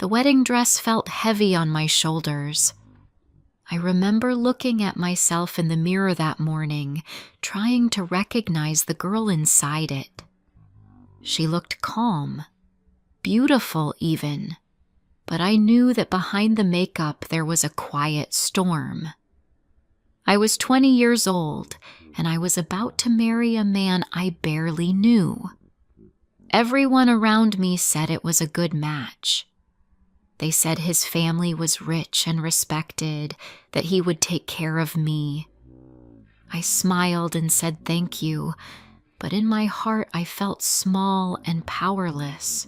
The wedding dress felt heavy on my shoulders. I remember looking at myself in the mirror that morning, trying to recognize the girl inside it. She looked calm, beautiful even, but I knew that behind the makeup there was a quiet storm. I was 20 years old, and I was about to marry a man I barely knew. Everyone around me said it was a good match. They said his family was rich and respected, that he would take care of me. I smiled and said thank you, but in my heart I felt small and powerless.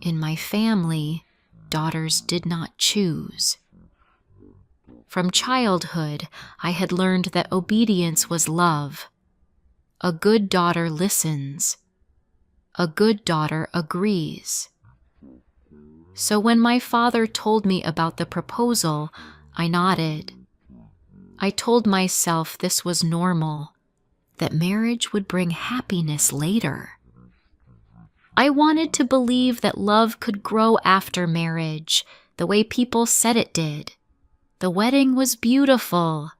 In my family, daughters did not choose. From childhood, I had learned that obedience was love. A good daughter listens. A good daughter agrees. So when my father told me about the proposal, I nodded. I told myself this was normal, that marriage would bring happiness later. I wanted to believe that love could grow after marriage, the way people said it did. The wedding was beautiful.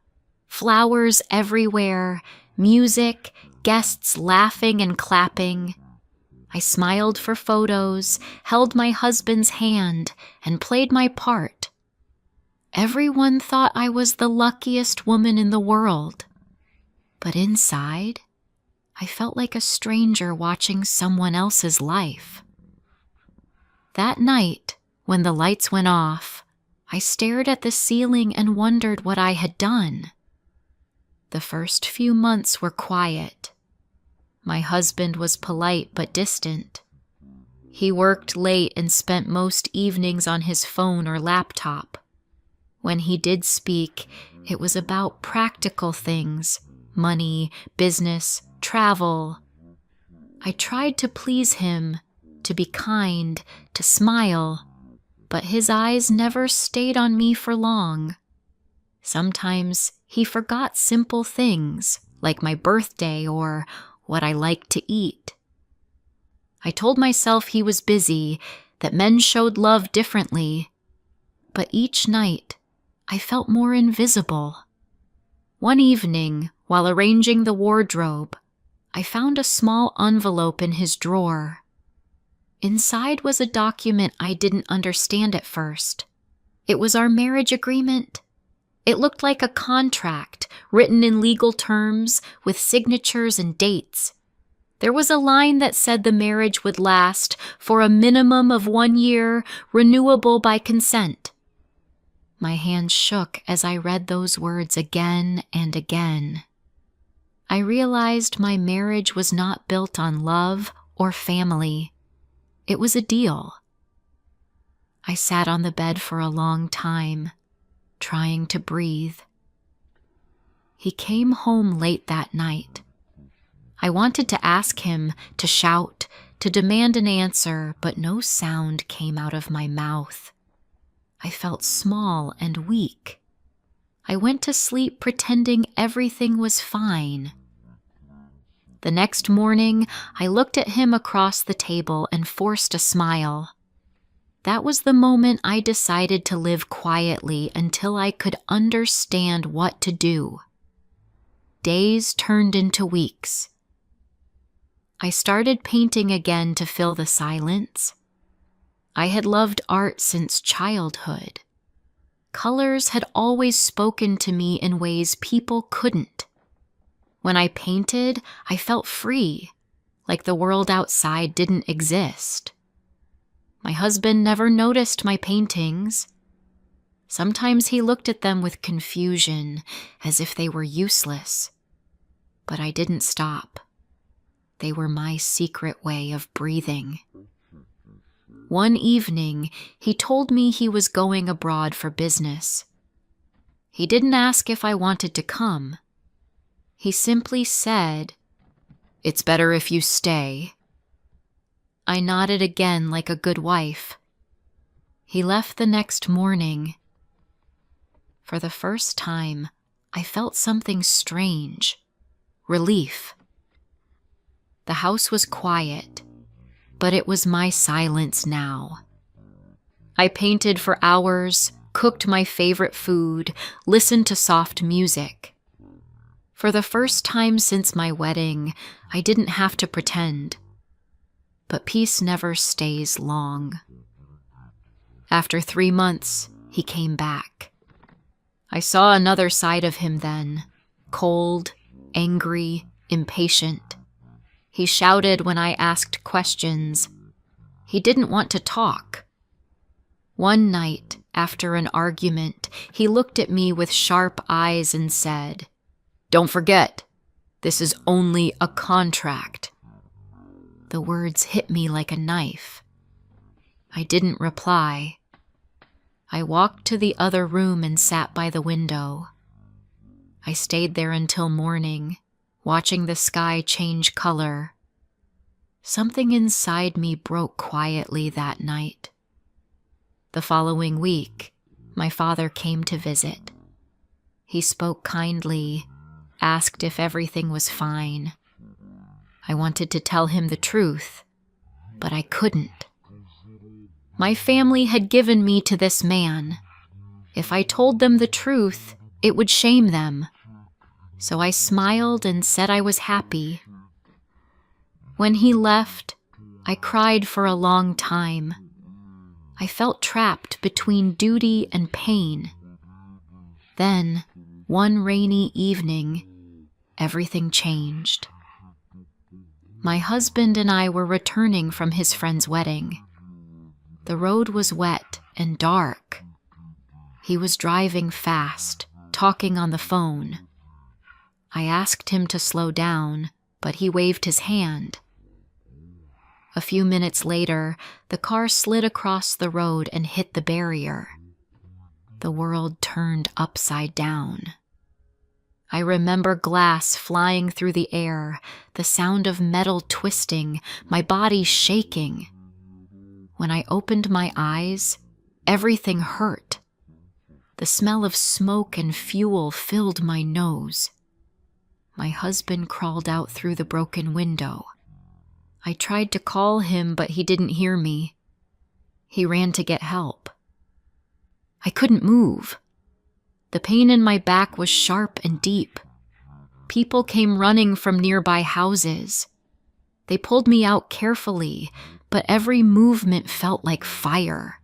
Flowers everywhere, music, guests laughing and clapping. I smiled for photos, held my husband's hand, and played my part. Everyone thought I was the luckiest woman in the world. But inside, I felt like a stranger watching someone else's life. That night, when the lights went off, I stared at the ceiling and wondered what I had done. The first few months were quiet. My husband was polite but distant. He worked late and spent most evenings on his phone or laptop. When he did speak, it was about practical things, money, business, travel. I tried to please him, to be kind, to smile, but his eyes never stayed on me for long. Sometimes he forgot simple things, like my birthday or what I liked to eat. I told myself he was busy, that men showed love differently, but each night I felt more invisible. One evening, while arranging the wardrobe, I found a small envelope in his drawer. Inside was a document I didn't understand at first. It was our marriage agreement. It looked like a contract, written in legal terms, with signatures and dates. There was a line that said the marriage would last for a minimum of 1 year, renewable by consent. My hands shook as I read those words again and again. I realized my marriage was not built on love or family. It was a deal. I sat on the bed for a long time, trying to breathe. He came home late that night. I wanted to ask him, to shout, to demand an answer, but no sound came out of my mouth. I felt small and weak. I went to sleep pretending everything was fine. The next morning, I looked at him across the table and forced a smile. That was the moment I decided to live quietly until I could understand what to do. Days turned into weeks. I started painting again to fill the silence. I had loved art since childhood. Colors had always spoken to me in ways people couldn't. When I painted, I felt free, like the world outside didn't exist. My husband never noticed my paintings. Sometimes he looked at them with confusion, as if they were useless. But I didn't stop. They were my secret way of breathing. One evening, he told me he was going abroad for business. He didn't ask if I wanted to come. He simply said, "It's better if you stay." I nodded again like a good wife. He left the next morning. For the first time, I felt something strange, relief. The house was quiet, but it was my silence now. I painted for hours, cooked my favorite food, listened to soft music. For the first time since my wedding, I didn't have to pretend. But peace never stays long. After 3 months, he came back. I saw another side of him then, cold, angry, impatient. He shouted when I asked questions. He didn't want to talk. One night, after an argument, he looked at me with sharp eyes and said, "Don't forget, this is only a contract." The words hit me like a knife. I didn't reply. I walked to the other room and sat by the window. I stayed there until morning, watching the sky change color. Something inside me broke quietly that night. The following week, my father came to visit. He spoke kindly, asked if everything was fine. I wanted to tell him the truth, but I couldn't. My family had given me to this man. If I told them the truth, it would shame them. So I smiled and said I was happy. When he left, I cried for a long time. I felt trapped between duty and pain. Then, one rainy evening, everything changed. My husband and I were returning from his friend's wedding. The road was wet and dark. He was driving fast, talking on the phone. I asked him to slow down, but he waved his hand. A few minutes later, the car slid across the road and hit the barrier. The world turned upside down. I remember glass flying through the air, the sound of metal twisting, my body shaking. When I opened my eyes, everything hurt. The smell of smoke and fuel filled my nose. My husband crawled out through the broken window. I tried to call him, but he didn't hear me. He ran to get help. I couldn't move. The pain in my back was sharp and deep. People came running from nearby houses. They pulled me out carefully, but every movement felt like fire.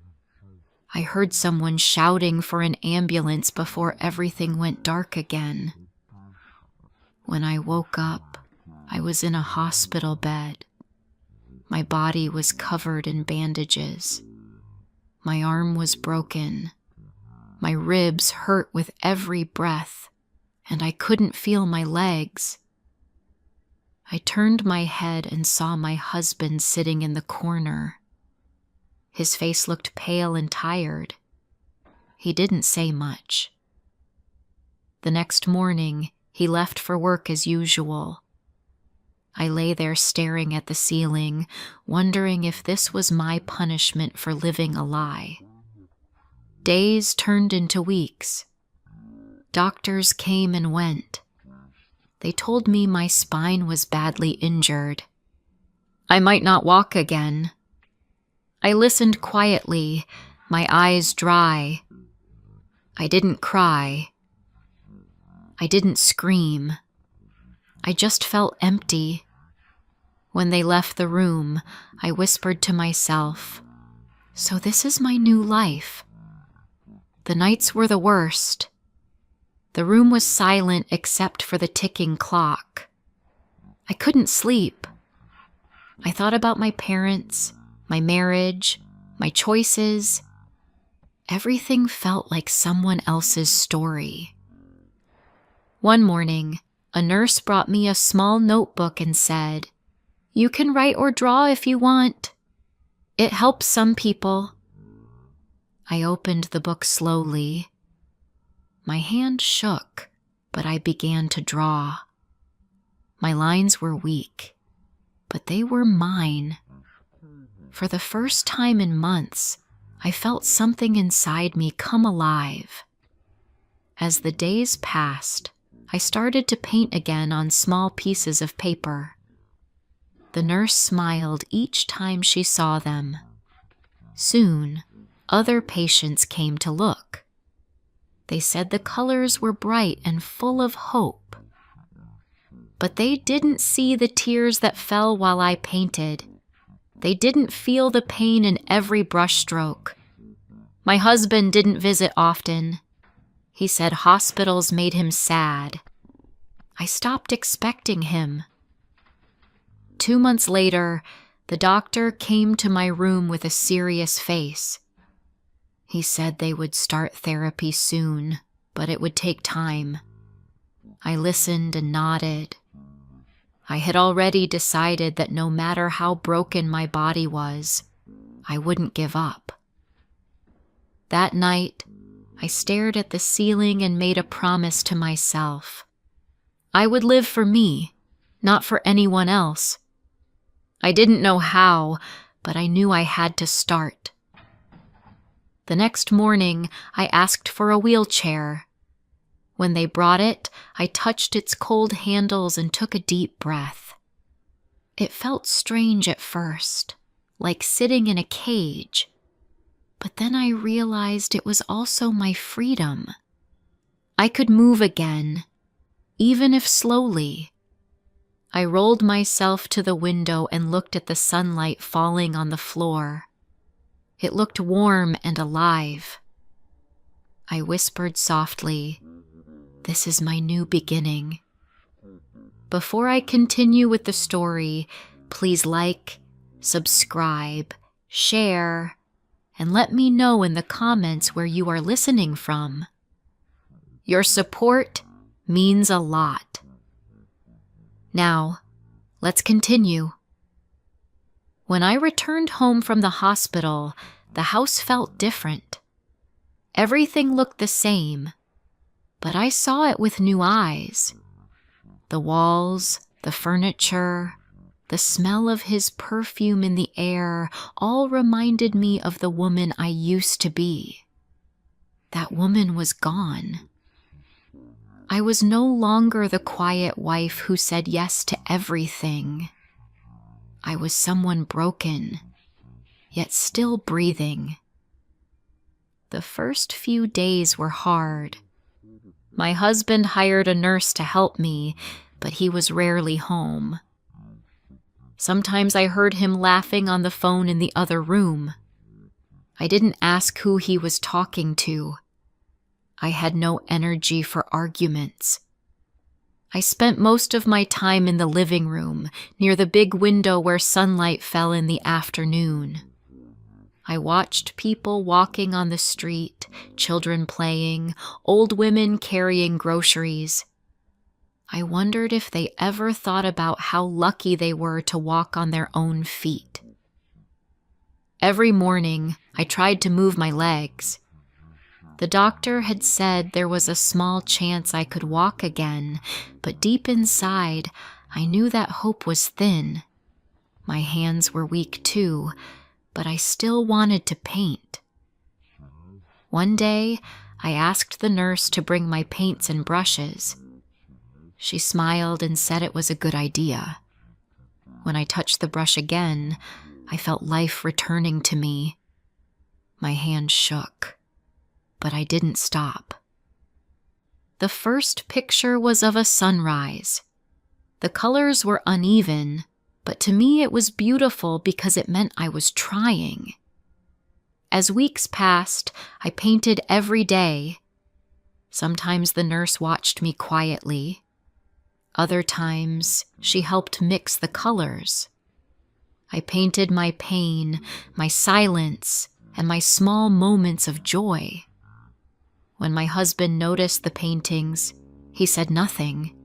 I heard someone shouting for an ambulance before everything went dark again. When I woke up, I was in a hospital bed. My body was covered in bandages. My arm was broken. My ribs hurt with every breath, and I couldn't feel my legs. I turned my head and saw my husband sitting in the corner. His face looked pale and tired. He didn't say much. The next morning, he left for work as usual. I lay there staring at the ceiling, wondering if this was my punishment for living a lie. Days turned into weeks. Doctors came and went. They told me my spine was badly injured. I might not walk again. I listened quietly, my eyes dry. I didn't cry. I didn't scream. I just felt empty. When they left the room, I whispered to myself, "So this is my new life." The nights were the worst. The room was silent except for the ticking clock. I couldn't sleep. I thought about my parents, my marriage, my choices. Everything felt like someone else's story. One morning, a nurse brought me a small notebook and said, "You can write or draw if you want. It helps some people." I opened the book slowly. My hand shook, but I began to draw. My lines were weak, but they were mine. For the first time in months, I felt something inside me come alive. As the days passed, I started to paint again on small pieces of paper. The nurse smiled each time she saw them. Soon, Other patients came to look. They said the colors were bright and full of hope. But they didn't see the tears that fell while I painted. They didn't feel the pain in every brushstroke. My husband didn't visit often. He said hospitals made him sad. I stopped expecting him. 2 months later, the doctor came to my room with a serious face. He said they would start therapy soon, but it would take time. I listened and nodded. I had already decided that no matter how broken my body was, I wouldn't give up. That night, I stared at the ceiling and made a promise to myself. I would live for me, not for anyone else. I didn't know how, but I knew I had to start. The next morning, I asked for a wheelchair. When they brought it, I touched its cold handles and took a deep breath. It felt strange at first, like sitting in a cage. But then I realized it was also my freedom. I could move again, even if slowly. I rolled myself to the window and looked at the sunlight falling on the floor. It looked warm and alive. I whispered softly, "This is my new beginning." Before I continue with the story, please like, subscribe, share, and let me know in the comments where you are listening from. Your support means a lot. Now, let's continue. When I returned home from the hospital, the house felt different. Everything looked the same, but I saw it with new eyes. The walls, the furniture, the smell of his perfume in the air all reminded me of the woman I used to be. That woman was gone. I was no longer the quiet wife who said yes to everything. I was someone broken, yet still breathing. The first few days were hard. My husband hired a nurse to help me, but he was rarely home. Sometimes I heard him laughing on the phone in the other room. I didn't ask who he was talking to. I had no energy for arguments. I spent most of my time in the living room, near the big window where sunlight fell in the afternoon. I watched people walking on the street, children playing, old women carrying groceries. I wondered if they ever thought about how lucky they were to walk on their own feet. Every morning, I tried to move my legs. The doctor had said there was a small chance I could walk again, but deep inside, I knew that hope was thin. My hands were weak too, but I still wanted to paint. One day, I asked the nurse to bring my paints and brushes. She smiled and said it was a good idea. When I touched the brush again, I felt life returning to me. My hand shook, but I didn't stop. The first picture was of a sunrise. The colors were uneven, but to me it was beautiful because it meant I was trying. As weeks passed, I painted every day. Sometimes the nurse watched me quietly. Other times, she helped mix the colors. I painted my pain, my silence, and my small moments of joy. When my husband noticed the paintings, he said nothing.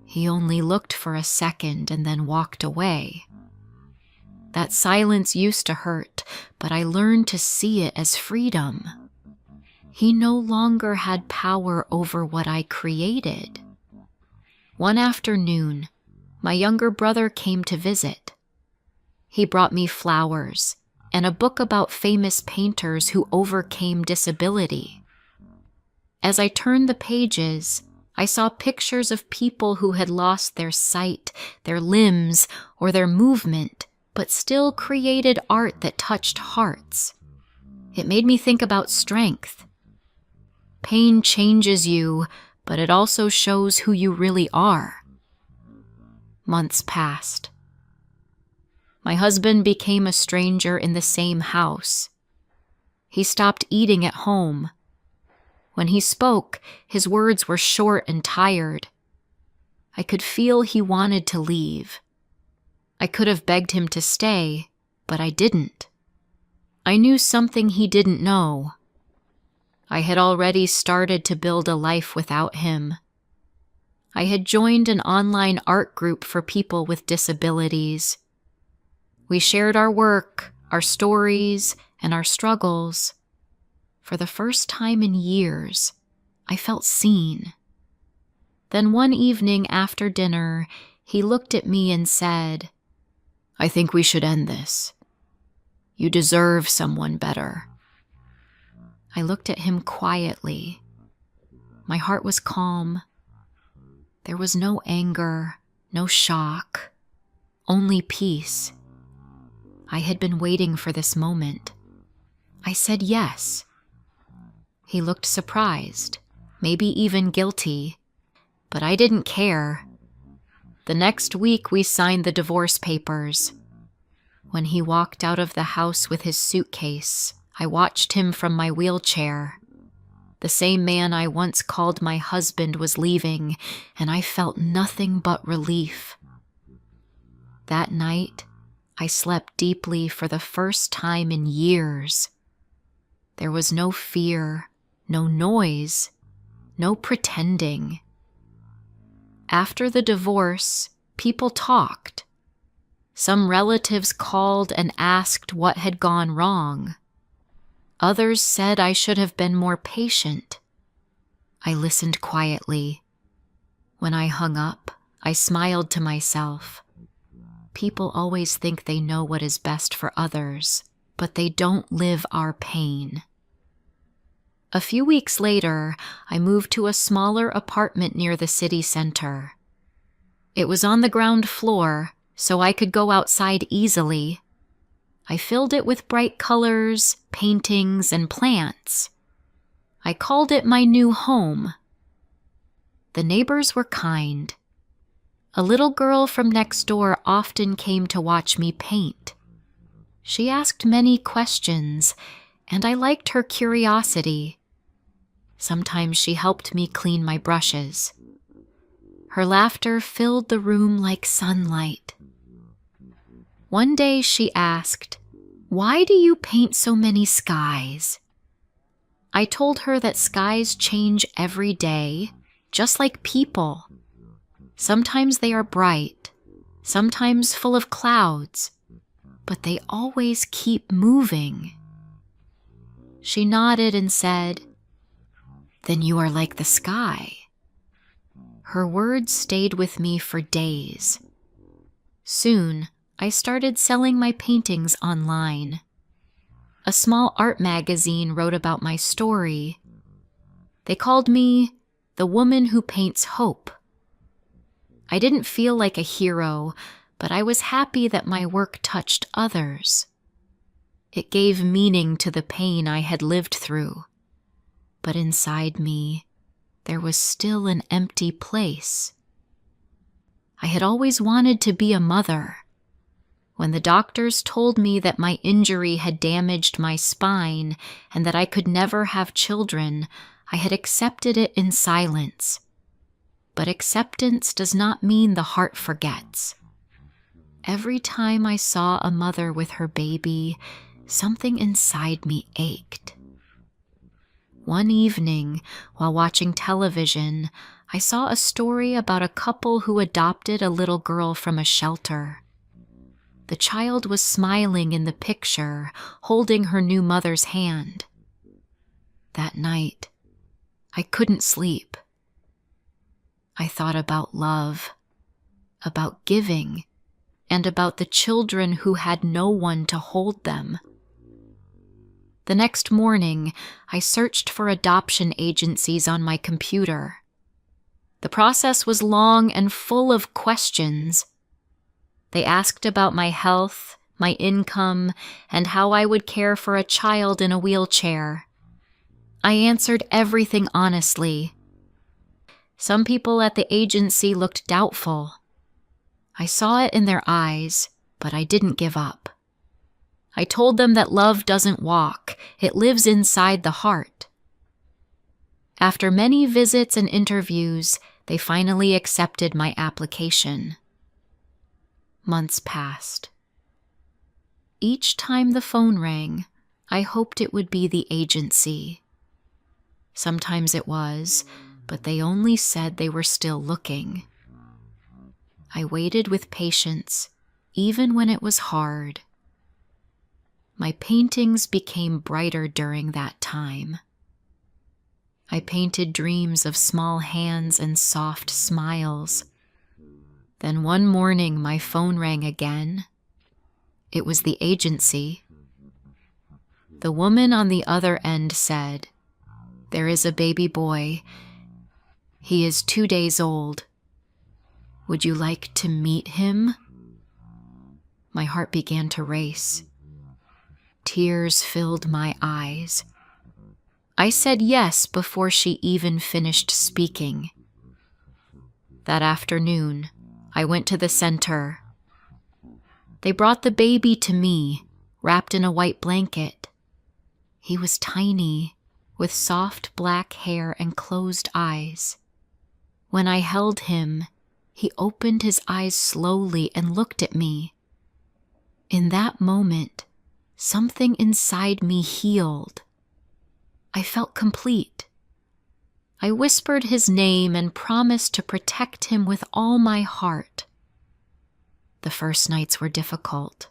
He only looked for a second and then walked away. That silence used to hurt, but I learned to see it as freedom. He no longer had power over what I created. One afternoon, my younger brother came to visit. He brought me flowers and a book about famous painters who overcame disability. As I turned the pages, I saw pictures of people who had lost their sight, their limbs, or their movement, but still created art that touched hearts. It made me think about strength. Pain changes you, but it also shows who you really are. Months passed. My husband became a stranger in the same house. He stopped eating at home. When he spoke, his words were short and tired. I could feel he wanted to leave. I could have begged him to stay, but I didn't. I knew something he didn't know. I had already started to build a life without him. I had joined an online art group for people with disabilities. We shared our work, our stories, and our struggles. For the first time in years, I felt seen. Then one evening after dinner, he looked at me and said, "I think we should end this. You deserve someone better." I looked at him quietly. My heart was calm. There was no anger, no shock, only peace. I had been waiting for this moment. I said yes. He looked surprised, maybe even guilty, but I didn't care. The next week we signed the divorce papers. When he walked out of the house with his suitcase, I watched him from my wheelchair. The same man I once called my husband was leaving, and I felt nothing but relief. That night, I slept deeply for the first time in years. There was no fear, no noise, no pretending. After the divorce, people talked. Some relatives called and asked what had gone wrong. Others said I should have been more patient. I listened quietly. When I hung up, I smiled to myself. People always think they know what is best for others, but they don't live our pain. A few weeks later, I moved to a smaller apartment near the city center. It was on the ground floor, so I could go outside easily. I filled it with bright colors, paintings, and plants. I called it my new home. The neighbors were kind. A little girl from next door often came to watch me paint. She asked many questions, and I liked her curiosity. Sometimes she helped me clean my brushes. Her laughter filled the room like sunlight. One day she asked, "Why do you paint so many skies?" I told her that skies change every day, just like people. Sometimes they are bright, sometimes full of clouds, but they always keep moving. She nodded and said, "Then you are like the sky." Her words stayed with me for days. Soon, I started selling my paintings online. A small art magazine wrote about my story. They called me the woman who paints hope. I didn't feel like a hero, but I was happy that my work touched others. It gave meaning to the pain I had lived through. But inside me, there was still an empty place. I had always wanted to be a mother. When the doctors told me that my injury had damaged my spine and that I could never have children, I had accepted it in silence. But acceptance does not mean the heart forgets. Every time I saw a mother with her baby, something inside me ached. One evening, while watching television, I saw a story about a couple who adopted a little girl from a shelter. The child was smiling in the picture, holding her new mother's hand. That night, I couldn't sleep. I thought about love, about giving, and about the children who had no one to hold them. The next morning, I searched for adoption agencies on my computer. The process was long and full of questions. They asked about my health, my income, and how I would care for a child in a wheelchair. I answered everything honestly. Some people at the agency looked doubtful. I saw it in their eyes, but I didn't give up. I told them that love doesn't walk, it lives inside the heart. After many visits and interviews, they finally accepted my application. Months passed. Each time the phone rang, I hoped it would be the agency. Sometimes it was, but they only said they were still looking. I waited with patience, even when it was hard. My paintings became brighter during that time. I painted dreams of small hands and soft smiles. Then one morning my phone rang again. It was the agency. The woman on the other end said, "There is a baby boy. He is 2 days old. Would you like to meet him?" My heart began to race. Tears filled my eyes. I said yes before she even finished speaking. That afternoon, I went to the center. They brought the baby to me, wrapped in a white blanket. He was tiny, with soft black hair and closed eyes. When I held him, he opened his eyes slowly and looked at me. In that moment, something inside me healed. I felt complete. I whispered his name and promised to protect him with all my heart. The first nights were difficult.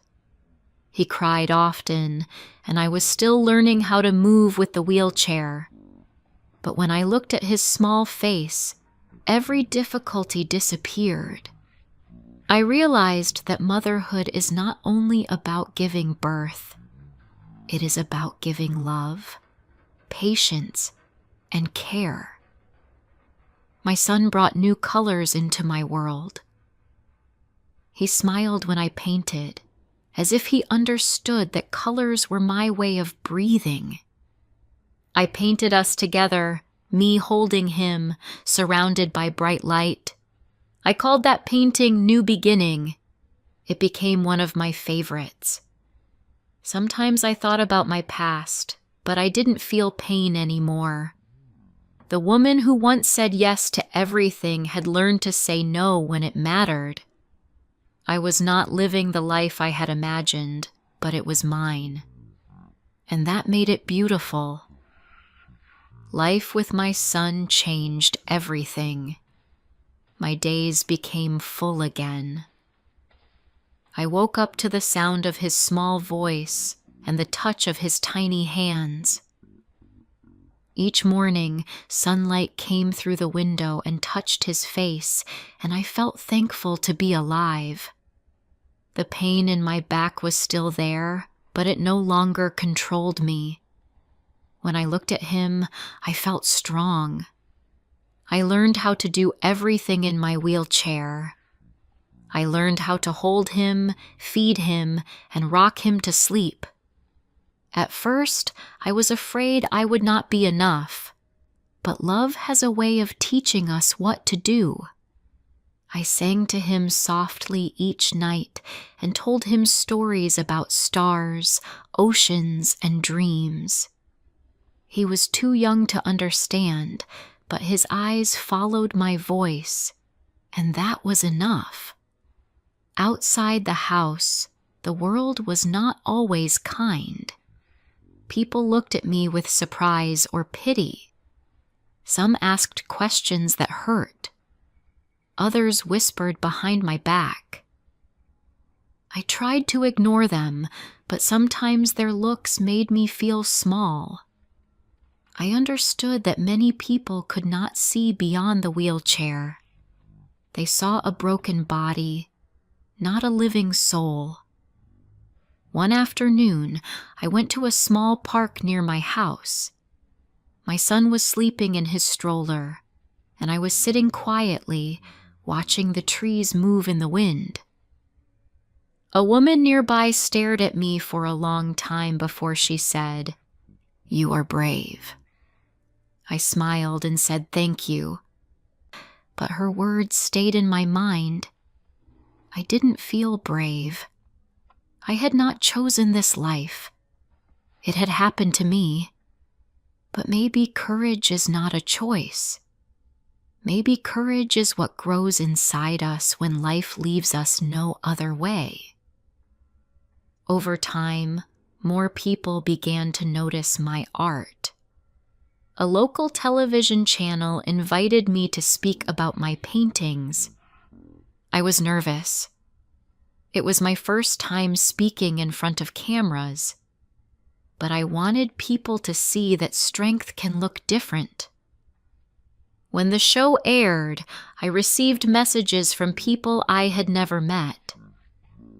He cried often, and I was still learning how to move with the wheelchair. But when I looked at his small face, every difficulty disappeared. I realized that motherhood is not only about giving birth, it is about giving love, patience, and care. My son brought new colors into my world. He smiled when I painted, as if he understood that colors were my way of breathing. I painted us together, me holding him, surrounded by bright light. I called that painting New Beginning. It became one of my favorites. Sometimes I thought about my past, but I didn't feel pain anymore. The woman who once said yes to everything had learned to say no when it mattered. I was not living the life I had imagined, but it was mine. And that made it beautiful. Life with my son changed everything. My days became full again. I woke up to the sound of his small voice and the touch of his tiny hands. Each morning, sunlight came through the window and touched his face, and I felt thankful to be alive. The pain in my back was still there, but it no longer controlled me. When I looked at him, I felt strong. I learned how to do everything in my wheelchair. I learned how to hold him, feed him, and rock him to sleep. At first, I was afraid I would not be enough, but love has a way of teaching us what to do. I sang to him softly each night and told him stories about stars, oceans, and dreams. He was too young to understand, but his eyes followed my voice, and that was enough. Outside the house, the world was not always kind. People looked at me with surprise or pity. Some asked questions that hurt. Others whispered behind my back. I tried to ignore them, but sometimes their looks made me feel small. I understood that many people could not see beyond the wheelchair. They saw a broken body, not a living soul. One afternoon, I went to a small park near my house. My son was sleeping in his stroller, and I was sitting quietly, watching the trees move in the wind. A woman nearby stared at me for a long time before she said, "You are brave." I smiled and said thank you, but her words stayed in my mind. I didn't feel brave. I had not chosen this life. It had happened to me. But maybe courage is not a choice. Maybe courage is what grows inside us when life leaves us no other way. Over time, more people began to notice my art. A local television channel invited me to speak about my paintings. I was nervous. It was my first time speaking in front of cameras, but I wanted people to see that strength can look different. When the show aired, I received messages from people I had never met.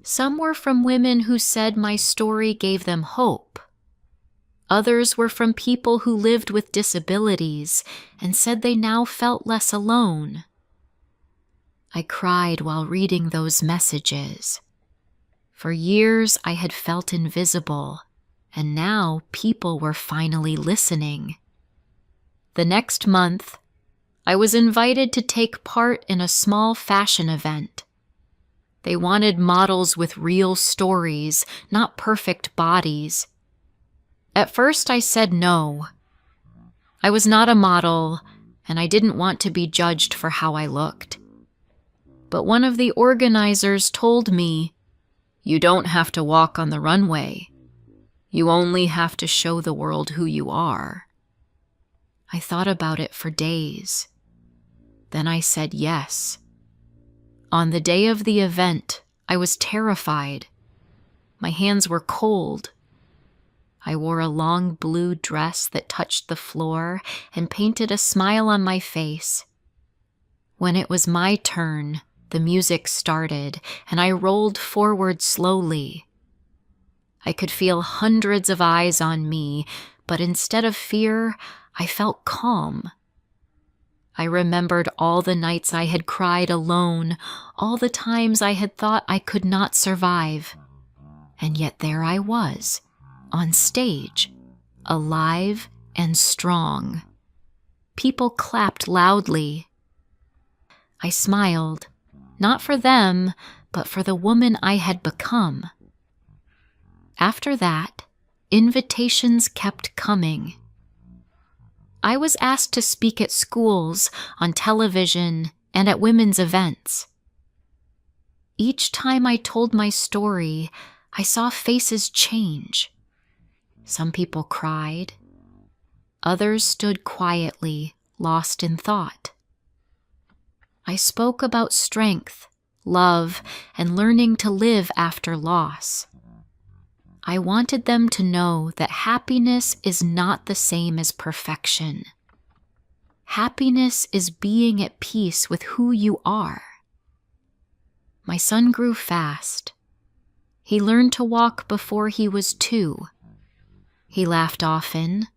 Some were from women who said my story gave them hope. Others were from people who lived with disabilities and said they now felt less alone. I cried while reading those messages. For years I had felt invisible, and now people were finally listening. The next month, I was invited to take part in a small fashion event. They wanted models with real stories, not perfect bodies. At first I said no. I was not a model, and I didn't want to be judged for how I looked. But one of the organizers told me, "You don't have to walk on the runway. You only have to show the world who you are." I thought about it for days. Then I said yes. On the day of the event, I was terrified. My hands were cold. I wore a long blue dress that touched the floor and painted a smile on my face. When it was my turn, the music started, and I rolled forward slowly. I could feel hundreds of eyes on me, but instead of fear, I felt calm. I remembered all the nights I had cried alone, all the times I had thought I could not survive. And yet there I was, on stage, alive and strong. People clapped loudly. I smiled, not for them, but for the woman I had become. After that, invitations kept coming. I was asked to speak at schools, on television, and at women's events. Each time I told my story, I saw faces change. Some people cried. Others stood quietly, lost in thought. I spoke about strength, love, and learning to live after loss. I wanted them to know that happiness is not the same as perfection. Happiness is being at peace with who you are. My son grew fast. He learned to walk before he was 2. He laughed often,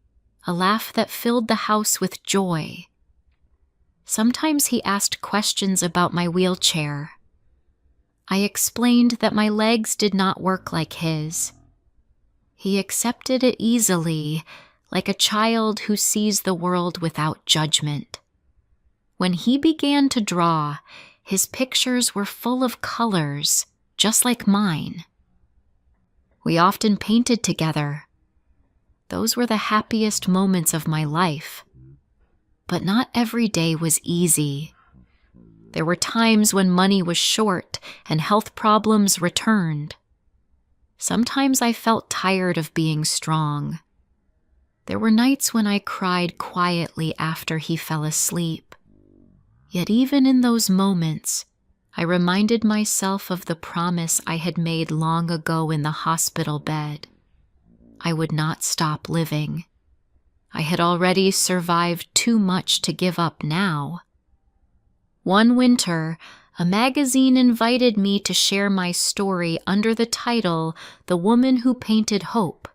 a laugh that filled the house with joy. Sometimes he asked questions about my wheelchair. I explained that my legs did not work like his. He accepted it easily, like a child who sees the world without judgment. When he began to draw, his pictures were full of colors, just like mine. We often painted together. Those were the happiest moments of my life. But not every day was easy. There were times when money was short and health problems returned. Sometimes I felt tired of being strong. There were nights when I cried quietly after he fell asleep. Yet even in those moments, I reminded myself of the promise I had made long ago in the hospital bed. I would not stop living. I had already survived too much to give up now. One winter, a magazine invited me to share my story under the title "The Woman Who Painted Hope."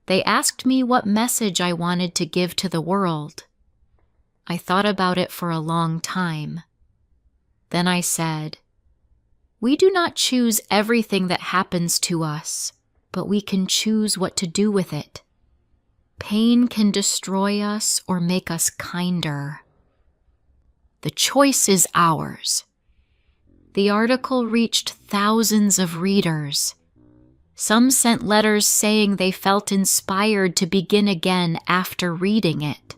They asked me what message I wanted to give to the world. I thought about it for a long time. Then I said, We do not choose everything that happens to us, but we can choose what to do with it. Pain can destroy us or make us kinder. The choice is ours. The article reached thousands of readers. Some sent letters saying they felt inspired to begin again after reading it.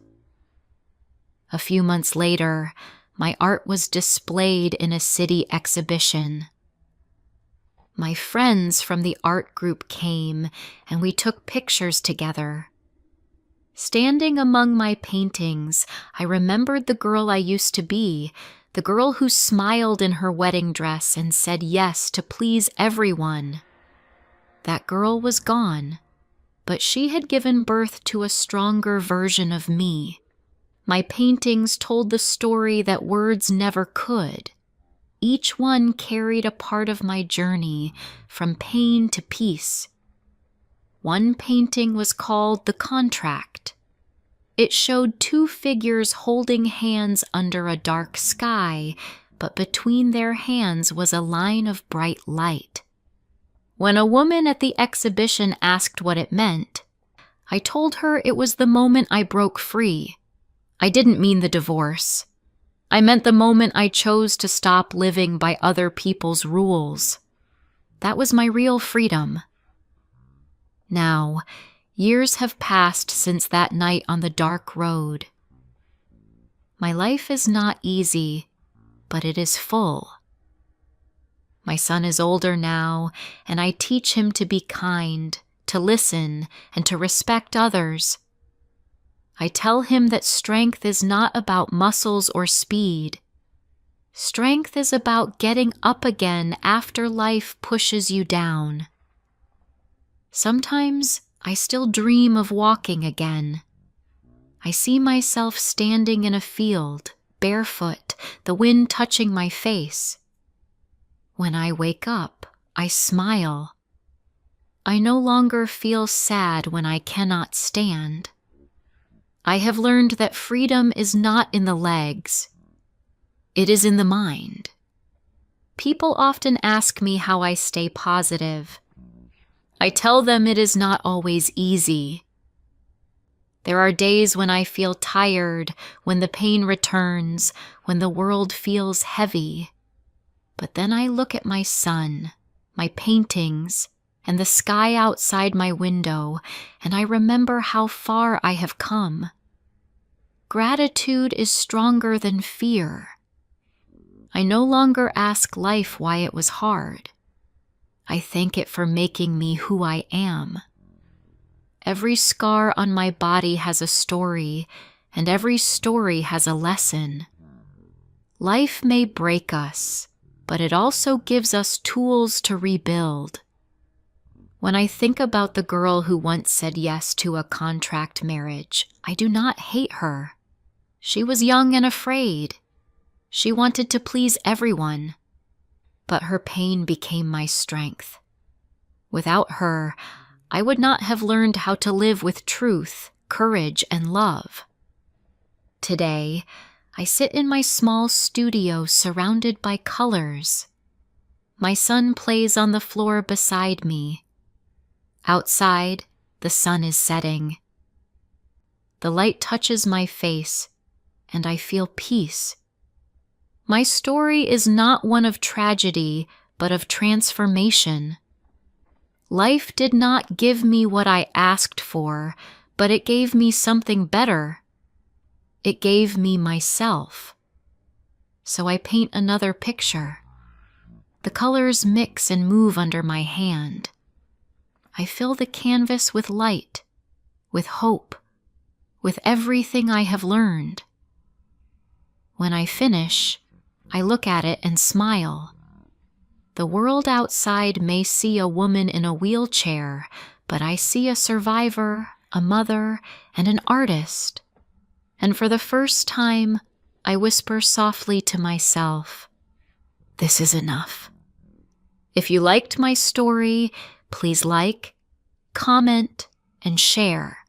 A few months later, my art was displayed in a city exhibition. My friends from the art group came, and we took pictures together. Standing among my paintings, I remembered the girl I used to be, the girl who smiled in her wedding dress and said yes to please everyone. That girl was gone, but she had given birth to a stronger version of me. My paintings told the story that words never could. Each one carried a part of my journey from pain to peace. One painting was called The Contract. It showed two figures holding hands under a dark sky, but between their hands was a line of bright light. When a woman at the exhibition asked what it meant, I told her it was the moment I broke free. I didn't mean the divorce. I meant the moment I chose to stop living by other people's rules. That was my real freedom. Now, years have passed since that night on the dark road. My life is not easy, but it is full. My son is older now, and I teach him to be kind, to listen, and to respect others. I tell him that strength is not about muscles or speed. Strength is about getting up again after life pushes you down. Sometimes I still dream of walking again. I see myself standing in a field, barefoot, the wind touching my face. When I wake up, I smile. I no longer feel sad when I cannot stand. I have learned that freedom is not in the legs. It is in the mind. People often ask me how I stay positive. I tell them it is not always easy. There are days when I feel tired, when the pain returns, when the world feels heavy. But then I look at my son, my paintings, and the sky outside my window, and I remember how far I have come. Gratitude is stronger than fear. I no longer ask life why it was hard. I thank it for making me who I am. Every scar on my body has a story, and every story has a lesson. Life may break us, but it also gives us tools to rebuild. When I think about the girl who once said yes to a contract marriage, I do not hate her. She was young and afraid. She wanted to please everyone. But her pain became my strength. Without her, I would not have learned how to live with truth, courage, and love. Today, I sit in my small studio surrounded by colors. My son plays on the floor beside me. Outside, the sun is setting. The light touches my face, and I feel peace. My story is not one of tragedy, but of transformation. Life did not give me what I asked for, but it gave me something better. It gave me myself. So I paint another picture. The colors mix and move under my hand. I fill the canvas with light, with hope, with everything I have learned. When I finish, I look at it and smile. The world outside may see a woman in a wheelchair, but I see a survivor, a mother, and an artist. And for the first time, I whisper softly to myself, "This is enough." If you liked my story, please like, comment, and share.